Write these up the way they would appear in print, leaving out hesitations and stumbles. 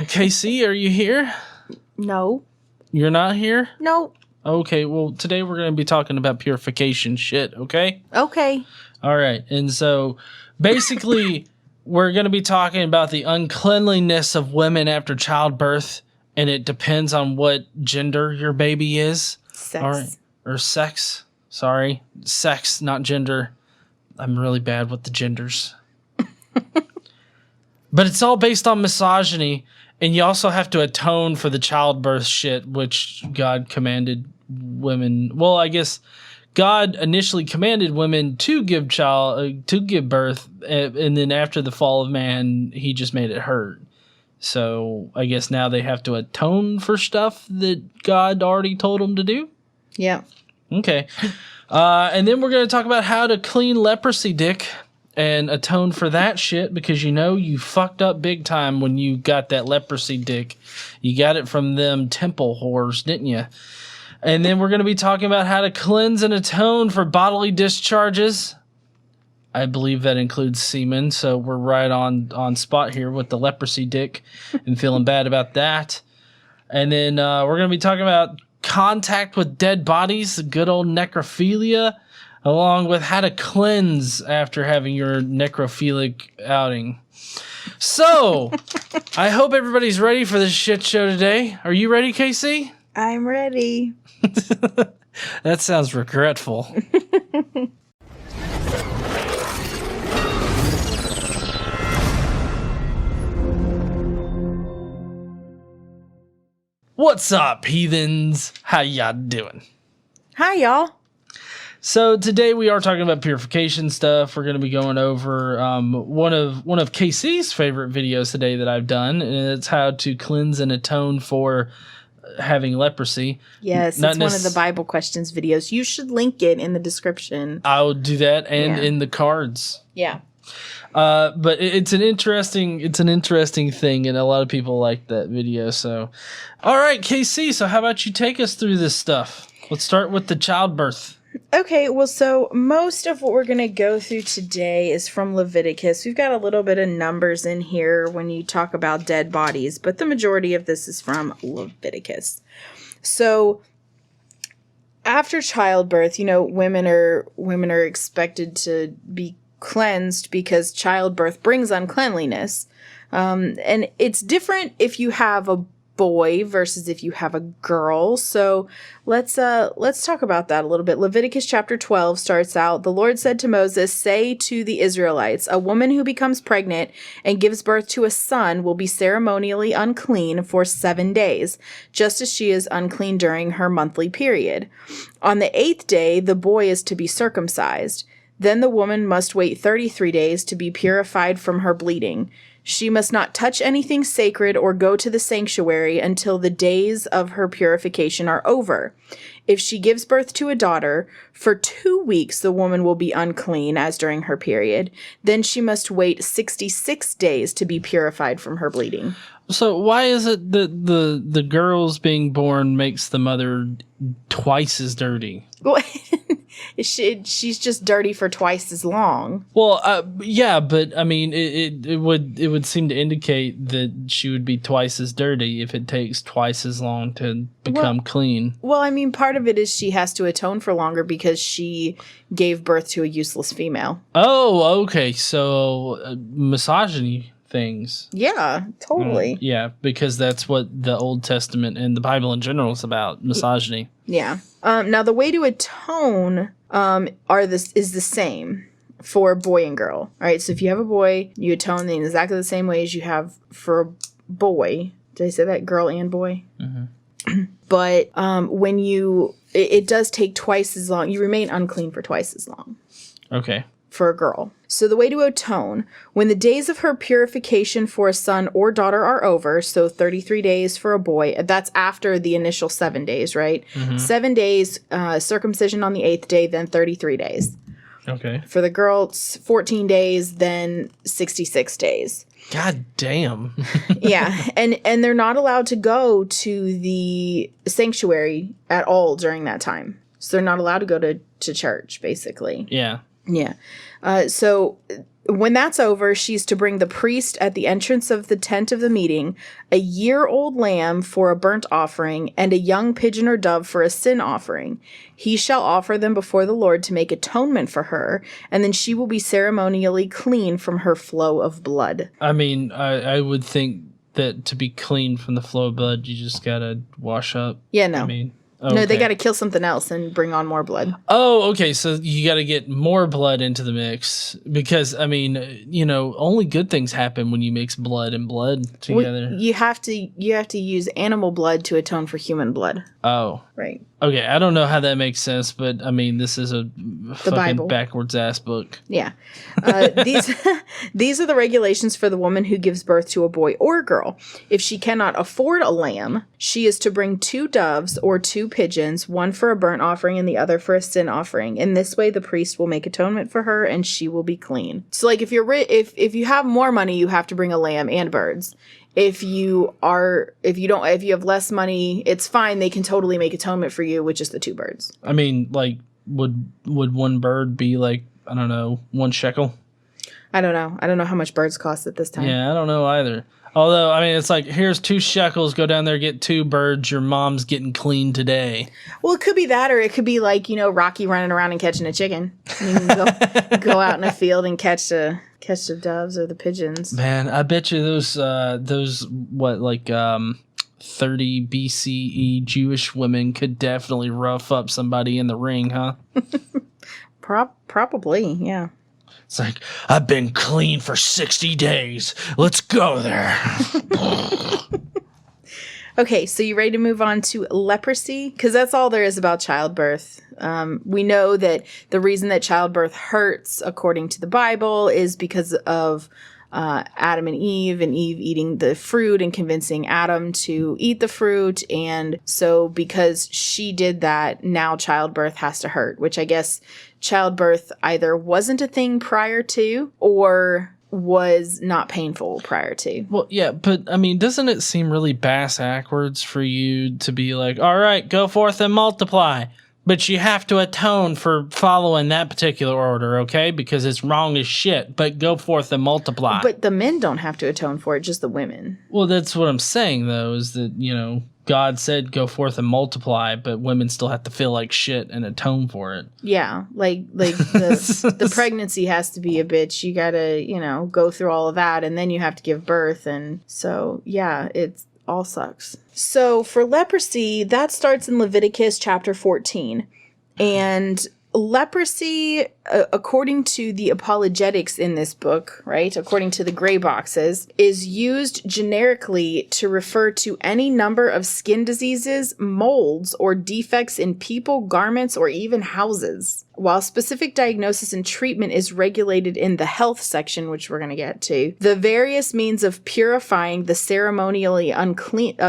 Casey, are you here? No. You're not here? No. Okay, well, today we're going to be talking about purification shit, okay? Okay. All right, and so basically we're going to be talking about the uncleanliness of women after childbirth, and it depends on what gender your baby is. Sex. All right. Or sex. Sorry. Sex, not gender. I'm really bad with the genders. But it's all based on misogyny, and you also have to atone for the childbirth shit, which God commanded women. Well, I guess God initially commanded women to give birth, and then after the fall of man, he just made it hurt. So I guess now they have to atone for stuff that God already told them to do. Yeah. Okay. And then we're going to talk about how to clean leprosy, Dick, and atone for that shit, because you fucked up big time when you got that leprosy, Dick. You got it from them temple whores, didn't you? And then we're going to be talking about how to cleanse and atone for bodily discharges. I believe that includes semen, so we're right on spot here with the leprosy, Dick, and feeling bad about that. And then we're going to be talking about contact with dead bodies, the good old necrophilia, along with how to cleanse after having your necrophilic outing. So, I hope everybody's ready for this shit show today. Are you ready, Casey? I'm ready. That sounds regretful. What's up, heathens? How y'all doing? Hi, y'all. So today we are talking about purification stuff. We're going to be going over one of Casey's favorite videos today that I've done, and it's how to cleanse and atone for having leprosy. Yes, it's one of the Bible questions videos. You should link it in the description. I'll do that, and in the cards. Yeah. But it's an interesting thing, and a lot of people like that video. So, all right, KC. So, how about you take us through this stuff? Let's start with the childbirth. Okay, well, so most of what we're going to go through today is from Leviticus. We've got a little bit of numbers in here when you talk about dead bodies, but the majority of this is from Leviticus. So, after childbirth, women are expected to be cleansed because childbirth brings uncleanliness. And it's different if you have a boy versus if you have a girl. So let's talk about that a little bit. Leviticus chapter 12 starts out, "The Lord said to Moses, say to the Israelites, a woman who becomes pregnant and gives birth to a son will be ceremonially unclean for 7 days, just as she is unclean during her monthly period. On the 8th day, the boy is to be circumcised. Then the woman must wait 33 days to be purified from her bleeding. She must not touch anything sacred or go to the sanctuary until the days of her purification are over. If she gives birth to a daughter, for 2 weeks the woman will be unclean as during her period. Then she must wait 66 days to be purified from her bleeding." So why is it that the girls being born makes the mother twice as dirty? Well, she's just dirty for twice as long. Well, yeah, but I mean, it would seem to indicate that she would be twice as dirty if it takes twice as long to become clean. Well, I mean, part of it is she has to atone for longer because she gave birth to a useless female. Oh, okay. So misogyny things. Yeah, totally. Yeah, because that's what the Old Testament and the Bible in general is about, misogyny. Yeah. Now, the way to atone is the same for boy and girl. All right, so if you have a boy, you atone in exactly the same way as you have for a boy. Did I say that? Girl and boy? Mm-hmm. But when it does take twice as long. You remain unclean for twice as long. Okay. For a girl. So the way to atone, when the days of her purification for a son or daughter are over, so 33 days for a boy, that's after the initial 7 days, right? Mm-hmm. 7 days, circumcision on the 8th day, then 33 days. Okay. For the girl, it's 14 days, then 66 days. God damn. Yeah, and they're not allowed to go to the sanctuary at all during that time. So they're not allowed to go to church, basically. Yeah. Yeah. So when that's over, she's to bring the priest at the entrance of the tent of the meeting a year-old lamb for a burnt offering and a young pigeon or dove for a sin offering. He shall offer them before the Lord to make atonement for her, and then she will be ceremonially clean from her flow of blood. I mean, I would think that to be clean from the flow of blood, you just gotta wash up. Yeah, no. I mean, No, they got to kill something else and bring on more blood. Oh, okay. So you got to get more blood into the mix because, I mean, only good things happen when you mix blood and blood together. Well, you have to use animal blood to atone for human blood. Oh, right. Okay, I don't know how that makes sense, but I mean, this is a fucking Bible. Backwards ass book. Yeah. These are the regulations for the woman who gives birth to a boy or a girl. If she cannot afford a lamb, she is to bring 2 doves or 2 pigeons, one for a burnt offering and the other for a sin offering. In this way, the priest will make atonement for her and she will be clean. So like if you're if you have more money, you have to bring a lamb and birds. If you have less money, it's fine. They can totally make atonement for you with just the 2 birds. I mean, like, would one bird be like, I don't know, 1 shekel? I don't know. I don't know how much birds cost at this time. Yeah, I don't know either. Although, I mean, it's like, here's 2 shekels. Go down there, get 2 birds. Your mom's getting clean today. Well, it could be that, or it could be like, Rocky running around and catching a chicken. You can go out in a field and catch the doves or the pigeons. Man, I bet you those 30 BCE Jewish women could definitely rough up somebody in the ring, huh? Probably, yeah. It's like, I've been clean for 60 days. Let's go there. Okay, so you ready to move on to leprosy? Because that's all there is about childbirth. We know that the reason that childbirth hurts, according to the Bible, is because of Adam and Eve eating the fruit and convincing Adam to eat the fruit. And so because she did that, now childbirth has to hurt, which I guess childbirth either wasn't a thing prior to or was not painful prior to. Well, yeah, but I mean, doesn't it seem really backwards for you to be like, all right, go forth and multiply, but you have to atone for following that particular order, okay? Because it's wrong as shit, but go forth and multiply. But the men don't have to atone for it, just the women. Well, that's what I'm saying, though, is that, God said go forth and multiply, but women still have to feel like shit and atone for it. Yeah, like the pregnancy has to be a bitch. You gotta, go through all of that, and then you have to give birth, and so yeah, it's all sucks. So for leprosy, that starts in Leviticus chapter 14, and leprosy, according to the apologetics in this book, right, according to the gray boxes, is used generically to refer to any number of skin diseases, molds, or defects in people, garments, or even houses. While specific diagnosis and treatment is regulated in the health section, which we're going to get to, the various means of purifying the ceremonially uncleanness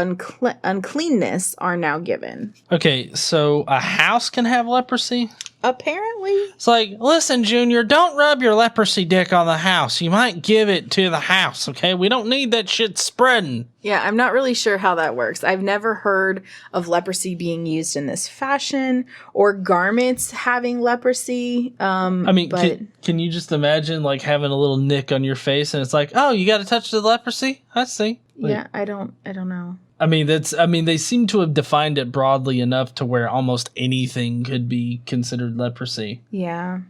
are now given. Okay, so a house can have leprosy? Apparently. It's like, listen, Junior, don't rub your leprosy dick on the house. You might give it to the house, okay? We don't need that shit spreading. Yeah, I'm not really sure how that works. I've never heard of leprosy being used in this fashion or garments having leprosy. Can you just imagine like having a little nick on your face and it's like, oh, you got to touch the leprosy? I see. Like, yeah, I don't know. They seem to have defined it broadly enough to where almost anything could be considered leprosy. Yeah.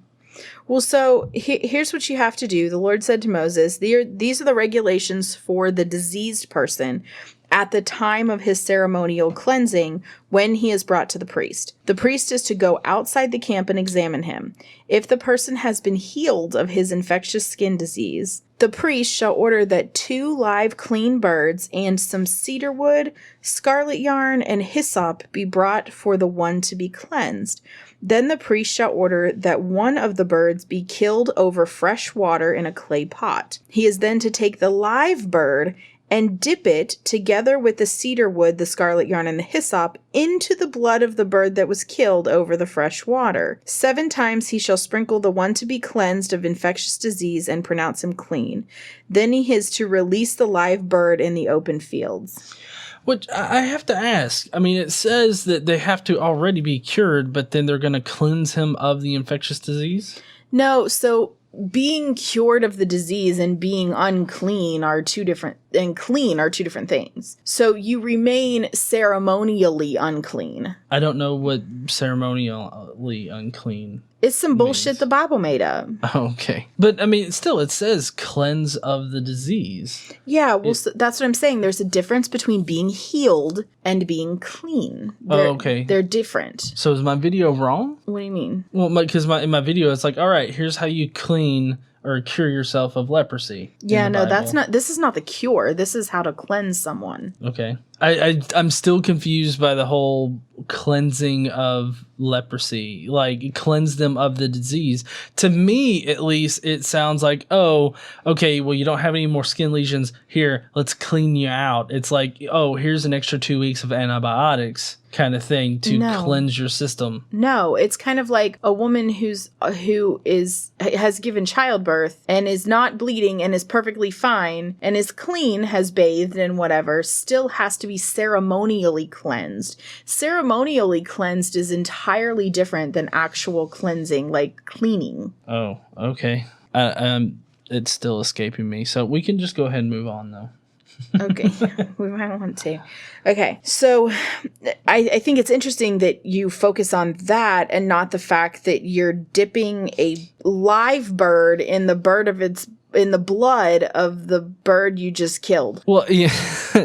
Well, so here's what you have to do. The Lord said to Moses, these are the regulations for the diseased person at the time of his ceremonial cleansing when he is brought to the priest. The priest is to go outside the camp and examine him. If the person has been healed of his infectious skin disease, the priest shall order that 2 live clean birds and some cedar wood, scarlet yarn, and hyssop be brought for the one to be cleansed. Then the priest shall order that one of the birds be killed over fresh water in a clay pot. He is then to take the live bird and dip it, together with the cedar wood, the scarlet yarn, and the hyssop, into the blood of the bird that was killed over the fresh water. 7 times he shall sprinkle the one to be cleansed of infectious disease and pronounce him clean. Then he is to release the live bird in the open fields. Which I have to ask. I mean, it says that they have to already be cured, but then they're going to cleanse him of the infectious disease? No, so being cured of the disease and being unclean are two different, and clean are two different things. So you remain ceremonially unclean. I don't know what ceremonially unclean. It's some bullshit the Bible made up. Okay. But, I mean, still, it says cleanse of the disease. Yeah, well, so that's what I'm saying. There's a difference between being healed and being clean. Okay. They're different. So is my video wrong? What do you mean? Well, because in my video, it's like, all right, here's how you clean or cure yourself of leprosy. Yeah, no, that's not, this is not the cure. This is how to cleanse someone. Okay. I'm still confused by the whole cleansing of leprosy, like cleanse them of the disease. To me, at least, it sounds like, oh, okay, well, you don't have any more skin lesions. Here, let's clean you out. It's like, oh, here's an extra 2 weeks of antibiotics kind of thing to cleanse your system. No, it's kind of like a woman who has given childbirth and is not bleeding and is perfectly fine and is clean, has bathed and whatever, still has to be ceremonially cleansed. Ceremonially cleansed is entirely different than actual cleansing, like cleaning. Oh, okay. It's still escaping me. So we can just go ahead and move on, though. Okay, we might want to. Okay, so I think it's interesting that you focus on that and not the fact that you're dipping a live bird in the blood of the bird you just killed. Well, yeah,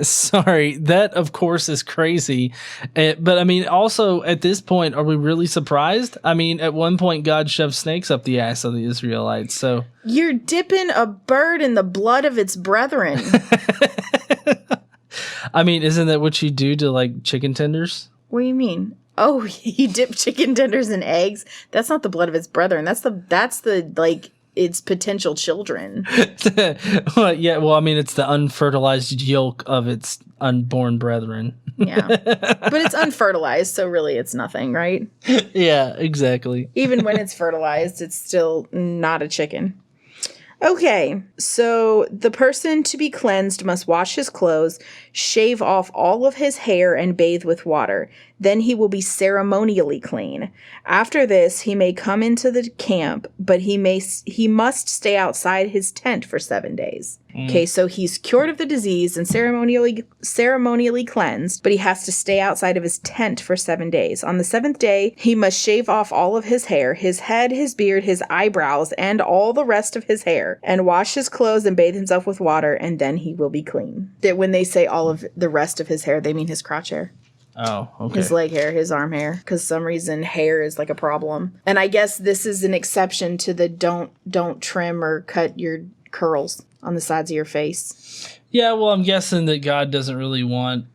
sorry. That, of course, is crazy. But, I mean, also, at this point, are we really surprised? I mean, at one point, God shoved snakes up the ass of the Israelites, so... You're dipping a bird in the blood of its brethren. I mean, isn't that what you do to, like, chicken tenders? What do you mean? Oh, you dip chicken tenders in eggs? That's not the blood of its brethren. That's the like... its potential children. Well, yeah, well, I mean, it's the unfertilized yolk of its unborn brethren. Yeah. But it's unfertilized, so really it's nothing, right? Yeah, exactly. Even when it's fertilized, it's still not a chicken. Okay, so the person to be cleansed must wash his clothes, shave off all of his hair, and bathe with water. Then he will be ceremonially clean. After this, he may come into the camp, but he must stay outside his tent for 7 days. Okay, so he's cured of the disease and ceremonially cleansed, but he has to stay outside of his tent for 7 days. On the 7th day, he must shave off all of his hair, his head, his beard, his eyebrows, and all the rest of his hair, and wash his clothes and bathe himself with water, and then he will be clean. That when they say all of the rest of his hair, they mean his crotch hair. Oh, okay. His leg hair, his arm hair, because some reason hair is like a problem. And I guess this is an exception to the don't trim or cut your curls on the sides of your face. Yeah, well, I'm guessing that God doesn't really want,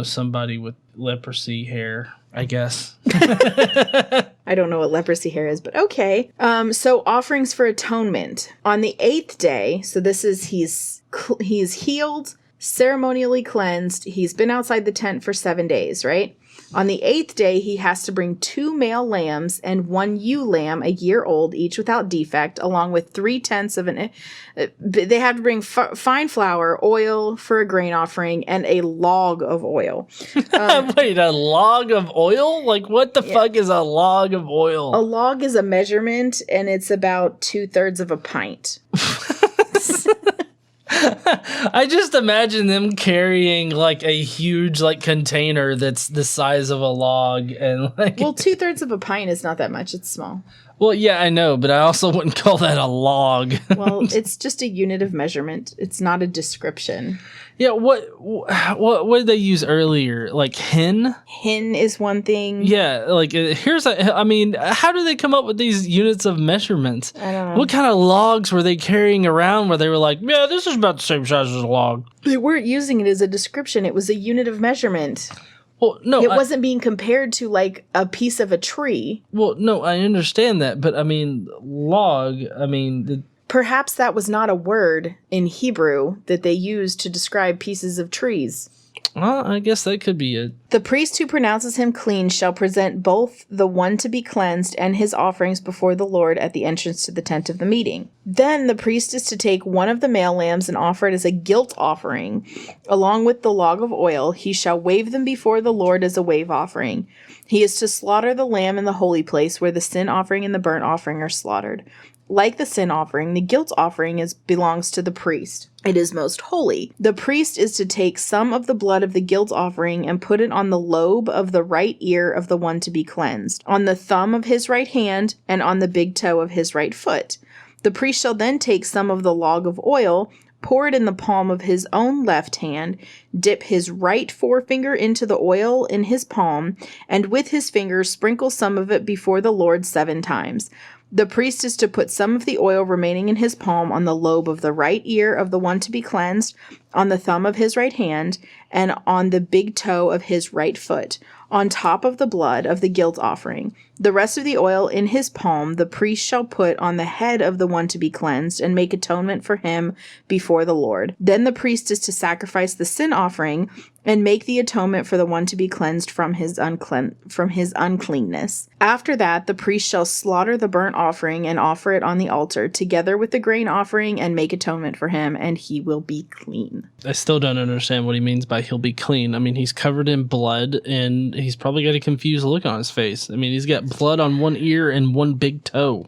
somebody with leprosy hair, I guess. I don't know what leprosy hair is, but okay. So offerings for atonement. On the 8th day, so this is he's healed, ceremonially cleansed. He's been outside the tent for 7 days, right? On the 8th day, he has to bring 2 male lambs and 1 ewe lamb, a year old, each without defect, along with 3/10 of an... they have to bring fine flour, oil for a grain offering, and a log of oil. Wait, a log of oil? Like, what the fuck is a log of oil? A log is a measurement, and it's about 2/3 of a pint. I just imagine them carrying like a huge container that's the size of a log and Well, 2/3 of a pint is not that much. It's small. Well, yeah, I know, but I also wouldn't call that a log. Well, it's just a unit of measurement. It's not a description. Yeah, what did they use earlier? Like hin? Hin is one thing. Yeah, how do they come up with these units of measurements? I don't know. What kind of logs were they carrying around where they were like, yeah, this is about the same size as a log? They weren't using it as a description. It was a unit of measurement. Well, no, it wasn't being compared to like a piece of a tree. Well, no, I understand that, but log, Perhaps that was not a word in Hebrew that they used to describe pieces of trees. Well, I guess that could be it. The priest who pronounces him clean shall present both the one to be cleansed and his offerings before the Lord at the entrance to the tent of the meeting. Then the priest is to take one of the male lambs and offer it as a guilt offering. Along with the log of oil, he shall wave them before the Lord as a wave offering. He is to slaughter the lamb in the holy place where the sin offering and the burnt offering are slaughtered. Like the sin offering, the guilt offering belongs to the priest. It is most holy. The priest is to take some of the blood of the guilt offering and put it on the lobe of the right ear of the one to be cleansed, on the thumb of his right hand, and on the big toe of his right foot. The priest shall then take some of the log of oil, pour it in the palm of his own left hand, dip his right forefinger into the oil in his palm, and with his fingers sprinkle some of it before the Lord 7 times. The priest is to put some of the oil remaining in his palm on the lobe of the right ear of the one to be cleansed, on the thumb of his right hand, and on the big toe of his right foot, on top of the blood of the guilt offering. The rest of the oil in his palm the priest shall put on the head of the one to be cleansed and make atonement for him before the Lord. Then the priest is to sacrifice the sin offering and make the atonement for the one to be cleansed from his uncleanness. After that, the priest shall slaughter the burnt offering and offer it on the altar, together with the grain offering, and make atonement for him, and he will be clean. I still don't understand what he means by he'll be clean. I mean, he's covered in blood, and he's probably got a confused look on his face. I mean, he's got blood on one ear and one big toe.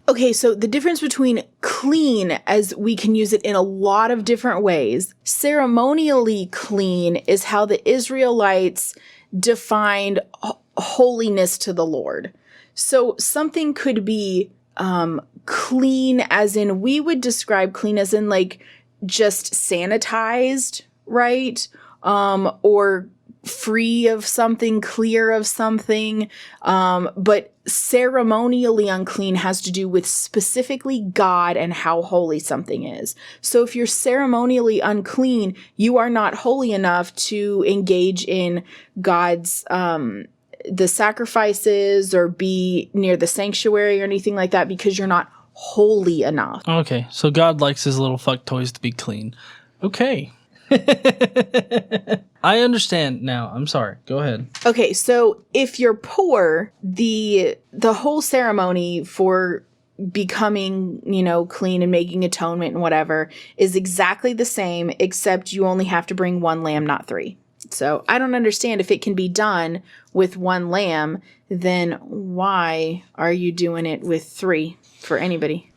Okay, so the difference between clean, as we can use it in a lot of different ways, ceremonially clean is how the Israelites defined holiness to the Lord. So something could be clean as in, we would describe clean as in like just sanitized, right? Or free of something, clear of something. But ceremonially unclean has to do with specifically God and how holy something is. So if you're ceremonially unclean, you are not holy enough to engage in God's the sacrifices or be near the sanctuary or anything like that, because you're not holy enough. Okay, so God likes his little fuck toys to be clean. Okay. I understand now. I'm sorry. Go ahead. Okay, so if you're poor, the whole ceremony for becoming, clean and making atonement and whatever is exactly the same, except you only have to bring 1 lamb, not 3. So I don't understand, if it can be done with 1 lamb, then why are you doing it with 3 for anybody?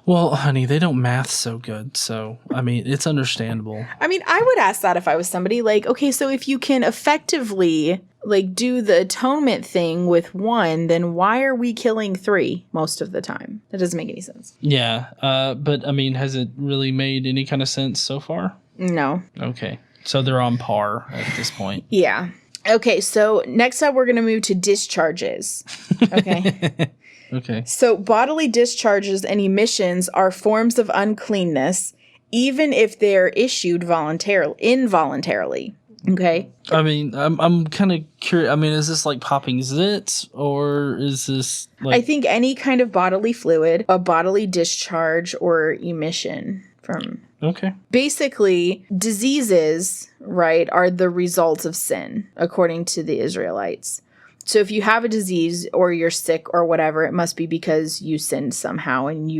Well, honey, they don't math so good, so, I mean, it's understandable. I mean, I would ask that if I was somebody, like, okay, so if you can effectively, like, do the atonement thing with 1, then why are we killing 3 most of the time? That doesn't make any sense. Yeah, but, I mean, has it really made any kind of sense so far? No. Okay, so they're on par at this point. Yeah. Okay, so next up we're going to move to discharges. Okay. Okay. So bodily discharges and emissions are forms of uncleanness, even if they're issued involuntarily. Okay. I mean, I'm kind of curious. I mean, is this like popping zits, or is this like... I think any kind of bodily fluid, a bodily discharge or emission from... Okay. Basically, diseases, right, are the results of sin, according to the Israelites. So if you have a disease or you're sick or whatever, it must be because you sinned somehow, and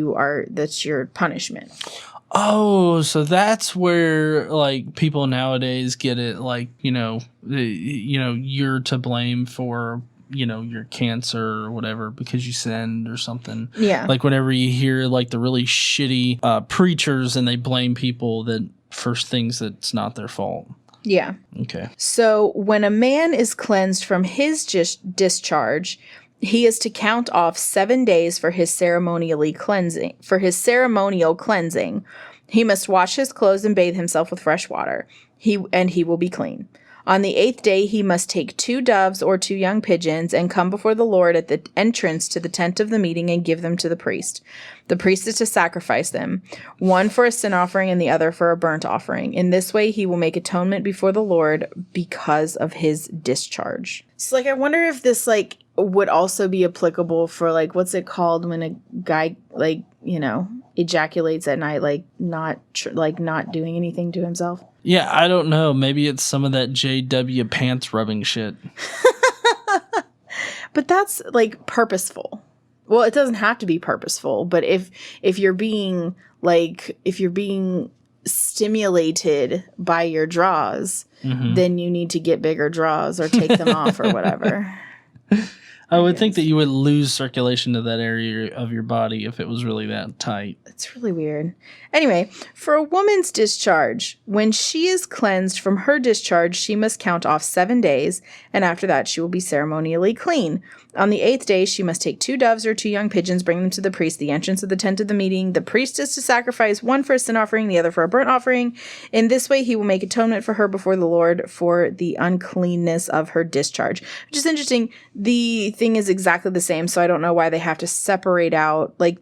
that's your punishment. Oh, so that's where like people nowadays get it, like, you're to blame for, your cancer or whatever because you sinned or something. Yeah. Like whenever you hear like the really shitty preachers and they blame people for things that's not their fault. Yeah. Okay. So when a man is cleansed from his discharge, he is to count off 7 days for his ceremonial cleansing. He must wash his clothes and bathe himself with fresh water. He will be clean. On the 8th day, he must take 2 doves or 2 young pigeons and come before the Lord at the entrance to the tent of the meeting and give them to the priest. The priest is to sacrifice them, one for a sin offering and the other for a burnt offering. In this way, he will make atonement before the Lord because of his discharge. So, I wonder if this, would also be applicable for, what's it called when a guy, ejaculates at night, not doing anything to himself. Yeah, I don't know. Maybe it's some of that JW pants rubbing shit. But that's purposeful. Well, it doesn't have to be purposeful, but if you're being stimulated by your draws, then you need to get bigger draws or take them off or whatever. I would think that you would lose circulation to that area of your body if it was really that tight. It's really weird. Anyway, for a woman's discharge, when she is cleansed from her discharge, she must count off 7 days, and after that she will be ceremonially clean. On the 8th day, she must take 2 doves or 2 young pigeons, bring them to the priest, the entrance of the tent of the meeting. The priest is to sacrifice one for a sin offering, the other for a burnt offering. In this way, he will make atonement for her before the Lord for the uncleanness of her discharge. Which is interesting. The thing is exactly the same, so I don't know why they have to separate out. Like,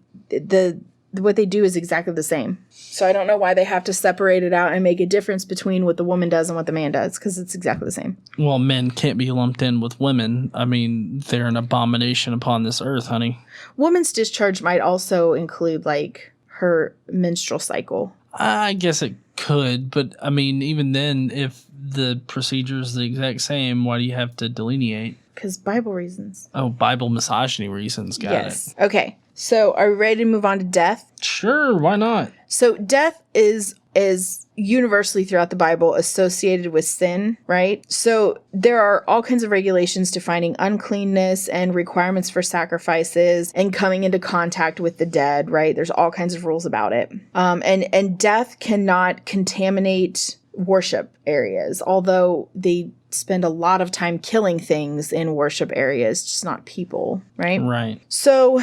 what they do is exactly the same. So I don't know why they have to separate it out and make a difference between what the woman does and what the man does, because it's exactly the same. Well, men can't be lumped in with women. I mean, they're an abomination upon this earth, honey. Woman's discharge might also include, like, her menstrual cycle. I guess it could, but I mean, even then, if the procedure is the exact same, why do you have to delineate? Because Bible reasons. Oh, Bible misogyny reasons. Got it. Okay. So are we ready to move on to death? Sure, why not? So death is universally throughout the Bible associated with sin, right? So there are all kinds of regulations defining uncleanness and requirements for sacrifices and coming into contact with the dead, right? There's all kinds of rules about it. And death cannot contaminate worship areas, although they spend a lot of time killing things in worship areas, just not people, right? Right. So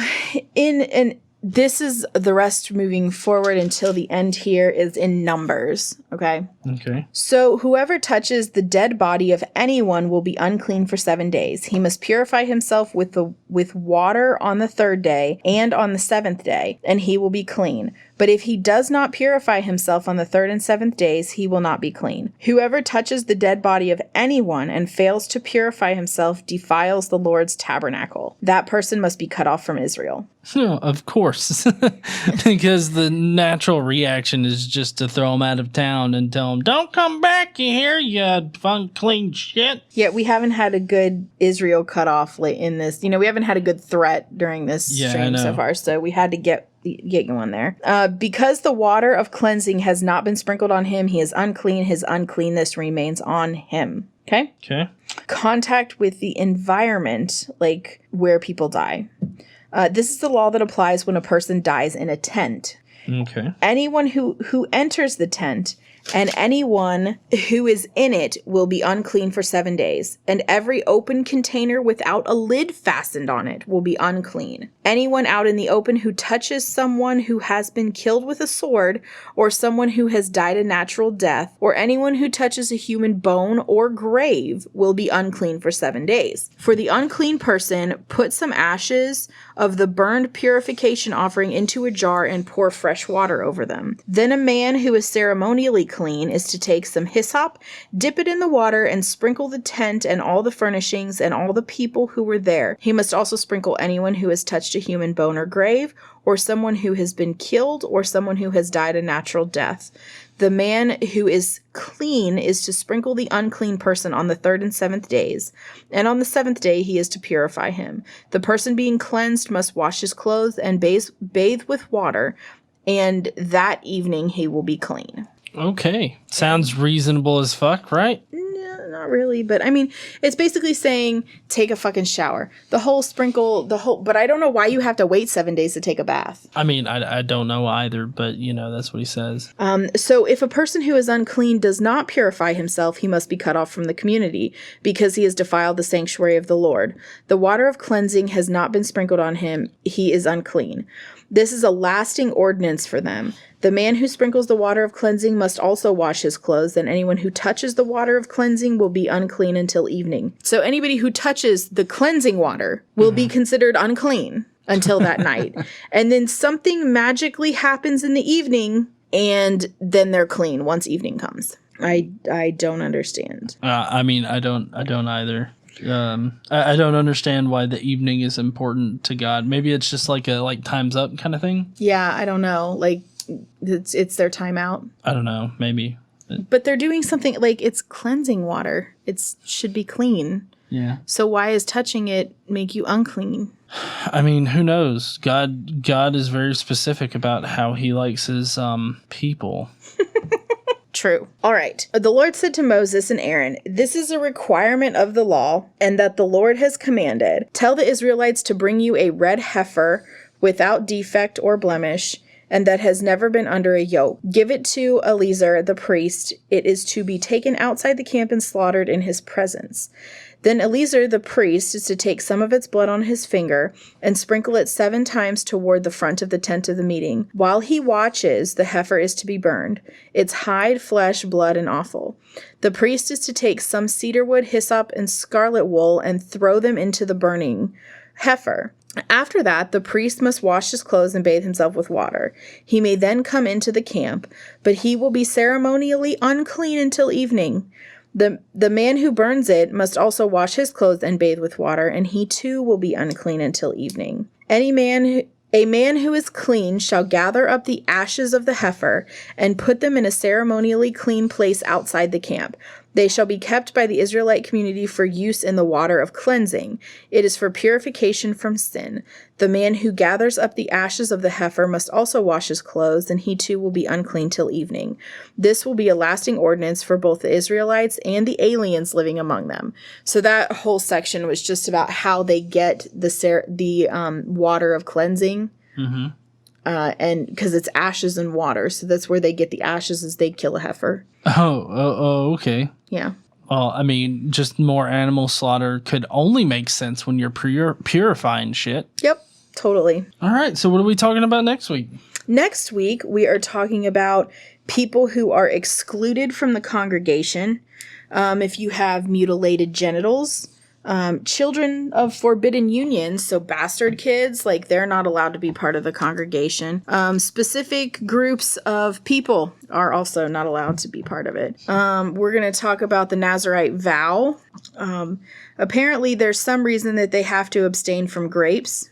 this is the rest moving forward until the end here is in Numbers, okay? Okay. So whoever touches the dead body of anyone will be unclean for 7 days. He must purify himself with water on the 3rd day and on the 7th day, and he will be clean. But if he does not purify himself on the 3rd and 7th days, he will not be clean. Whoever touches the dead body of anyone and fails to purify himself defiles the Lord's tabernacle. That person must be cut off from Israel. No, of course. Because the natural reaction is just to throw him out of town and tell him, don't come back, you hear, you unclean shit. Yeah, we haven't had a good Israel cutoff in this. You know, we haven't had a good threat during this stream so far, so we had to get you on there. Because the water of cleansing has not been sprinkled on him, he is unclean. His uncleanness remains on him. Okay? Okay. Contact with the environment, like where people die. This is the law that applies when a person dies in a tent. Okay. Anyone who enters the tent and anyone who is in it will be unclean for 7 days, and every open container without a lid fastened on it will be unclean. Anyone out in the open who touches someone who has been killed with a sword, or someone who has died a natural death, or anyone who touches a human bone or grave will be unclean for 7 days. For the unclean person, put some ashes of the burned purification offering into a jar and pour fresh water over them. Then a man who is ceremonially clean is to take some hyssop, dip it in the water, and sprinkle the tent and all the furnishings and all the people who were there. He must also sprinkle anyone who has touched a human bone or grave, or someone who has been killed, or someone who has died a natural death. The man who is clean is to sprinkle the unclean person on the 3rd and 7th days, and on the 7th day he is to purify him. The person being cleansed must wash his clothes and bathe with water, and that evening he will be clean. Okay. Sounds reasonable as fuck, right? No, not really, but I mean, it's basically saying take a fucking shower. But I don't know why you have to wait 7 days to take a bath. I mean, I don't know either, but that's what he says. So if a person who is unclean does not purify himself, he must be cut off from the community because he has defiled the sanctuary of the Lord. The water of cleansing has not been sprinkled on him. He is unclean. This is a lasting ordinance for them. The man who sprinkles the water of cleansing must also wash his clothes, and anyone who touches the water of cleansing will be unclean until evening. So anybody who touches the cleansing water will be considered unclean until that night. And then something magically happens in the evening, and then they're clean once evening comes. I don't understand. I mean, I don't either. I don't understand why the evening is important to God. Maybe it's just like a time's up kind of thing. Yeah, I don't know. Like it's their timeout. I don't know. Maybe. But they're doing something like it's cleansing water. It should be clean. Yeah. So why is touching it make you unclean? I mean, who knows? God is very specific about how he likes his people. True. All right. The Lord said to Moses and Aaron, "This is a requirement of the law, and that the Lord has commanded. Tell the Israelites to bring you a red heifer without defect or blemish, and that has never been under a yoke. Give it to Eleazar the priest. It is to be taken outside the camp and slaughtered in his presence. Then Eleazar the priest is to take some of its blood on his finger and sprinkle it 7 times toward the front of the tent of the meeting. While he watches, the heifer is to be burned, its hide, flesh, blood, and offal. The priest is to take some cedar wood, hyssop, and scarlet wool and throw them into the burning heifer. After that, the priest must wash his clothes and bathe himself with water. He may then come into the camp, but he will be ceremonially unclean until evening. The man who burns it must also wash his clothes and bathe with water, and he too will be unclean until evening. A man who is clean shall gather up the ashes of the heifer and put them in a ceremonially clean place outside the camp. They shall be kept by the Israelite community for use in the water of cleansing. It is for purification from sin. The man who gathers up the ashes of the heifer must also wash his clothes, and he too will be unclean till evening. This will be a lasting ordinance for both the Israelites and the aliens living among them." So that whole section was just about how they get the water of cleansing. Mm-hmm. And because it's ashes and water, so that's where they get the ashes as they kill a heifer. Oh, okay. Yeah. Well, I mean, just more animal slaughter could only make sense when you're purifying shit. Yep, totally. All right, so what are we talking about next week? Next week, we are talking about people who are excluded from the congregation. If you have mutilated genitals, children of forbidden unions, so bastard kids, like they're not allowed to be part of the congregation. Specific groups of people are also not allowed to be part of it. We're going to talk about the Nazirite vow. Apparently there's some reason that they have to abstain from grapes.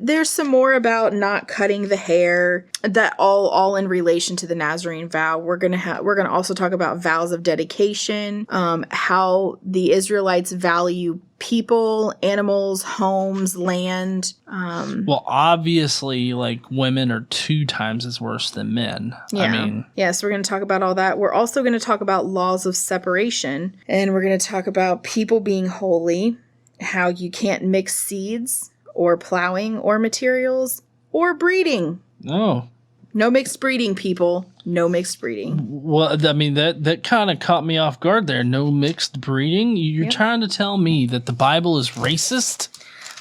There's some more about not cutting the hair, that all in relation to the Nazarene vow. We're gonna also talk about vows of dedication, how the Israelites value people, animals, homes, land. Well, obviously, like, women are 2 times as worse than men. Yeah. I mean, so we're going to talk about all that. We're also going to talk about laws of separation, and we're going to talk about people being holy, how you can't mix seeds, or plowing, or materials, or breeding. oh. No mixed breeding, people. No mixed breeding. Well, I mean, that kind of caught me off guard there. No mixed breeding? You're trying to tell me that the Bible is racist?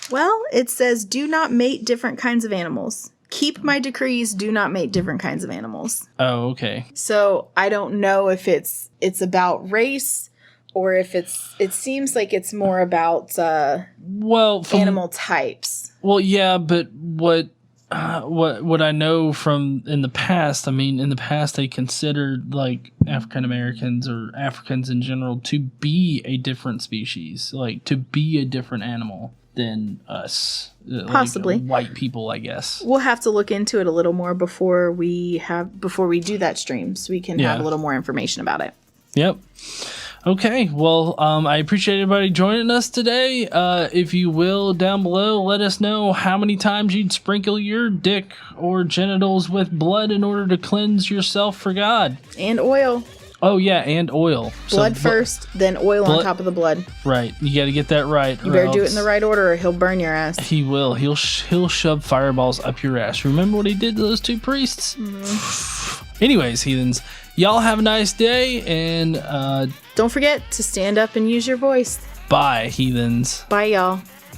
Well, it says, do not mate different kinds of animals. Keep my decrees, do not mate different kinds of animals. Oh, okay. So I don't know if it's about race, or if it seems like it's more about animal types. Well, yeah, but what I know from in the past, I mean, in the past they considered like African Americans or Africans in general to be a different species, like to be a different animal than us. Possibly. Like white people, I guess. We'll have to look into it a little more before we do that stream, so we can have a little more information about it. Yep. Okay, well, I appreciate everybody joining us today. If you will, down below, let us know how many times you'd sprinkle your dick or genitals with blood in order to cleanse yourself for God. And oil. Oh, yeah, and oil. Blood first, then oil on top of the blood. Right, you got to get that right. You better do it in the right order or he'll burn your ass. He will. He'll shove fireballs up your ass. Remember what he did to those 2 priests? Mm-hmm. Anyways, heathens, y'all have a nice day, and don't forget to stand up and use your voice. bye, heathens. Bye, y'all.